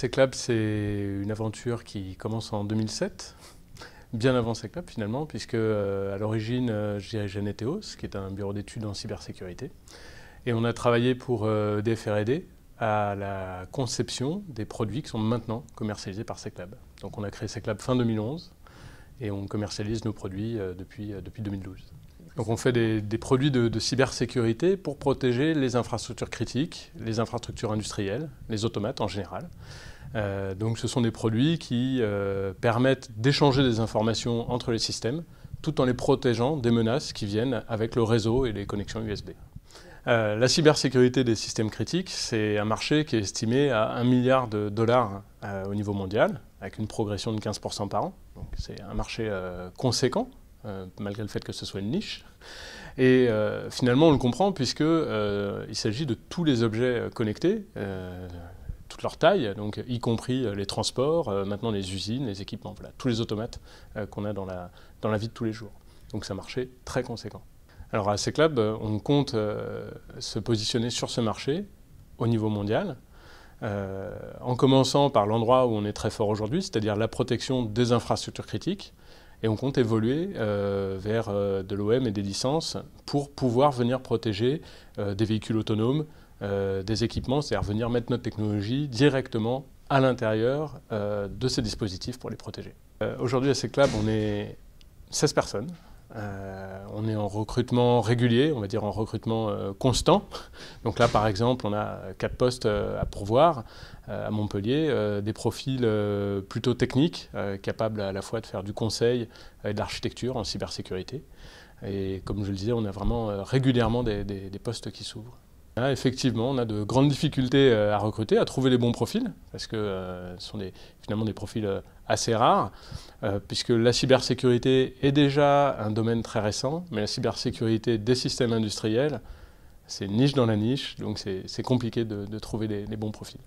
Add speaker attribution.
Speaker 1: Seclab, c'est une aventure qui commence en 2007, bien avant Seclab finalement, puisque à l'origine, je dirigeais Neteos, qui est un bureau d'études en cybersécurité. Et on a travaillé pour DFR&D à la conception des produits qui sont maintenant commercialisés par Seclab. Donc on a créé Seclab fin 2011 et on commercialise nos produits depuis 2012. Donc on fait des produits de cybersécurité pour protéger les infrastructures critiques, les infrastructures industrielles, les automates en général. Donc ce sont des produits qui permettent d'échanger des informations entre les systèmes tout en les protégeant des menaces qui viennent avec le réseau et les connexions USB. La cybersécurité des systèmes critiques, c'est un marché qui est estimé à 1 milliard de dollars au niveau mondial, avec une progression de 15% par an. Donc c'est un marché conséquent, malgré le fait que ce soit une niche. Et finalement, on le comprend puisqu'il s'agit de tous les objets connectés, toute leur taille, donc y compris les transports, maintenant les usines, les équipements, voilà, tous les automates qu'on a dans la vie de tous les jours. Donc c'est un marché très conséquent. Alors à Seclab, on compte se positionner sur ce marché au niveau mondial, en commençant par l'endroit où on est très fort aujourd'hui, c'est-à-dire la protection des infrastructures critiques, et on compte évoluer vers de l'OM et des licences pour pouvoir venir protéger des véhicules autonomes, des équipements, c'est-à-dire venir mettre notre technologie directement à l'intérieur de ces dispositifs pour les protéger. Aujourd'hui à Seclab, on est 16 personnes. On est en recrutement régulier, on va dire en recrutement constant. Donc là, par exemple, on a 4 postes à pourvoir à Montpellier, des profils plutôt techniques, capables à la fois de faire du conseil et de l'architecture en cybersécurité. Et comme je le disais, on a vraiment régulièrement des postes qui s'ouvrent. Là, effectivement, on a de grandes difficultés à recruter, à trouver les bons profils, parce que ce sont finalement des profils assez rares, puisque la cybersécurité est déjà un domaine très récent, mais la cybersécurité des systèmes industriels, c'est une niche dans la niche, donc c'est compliqué de trouver les bons profils.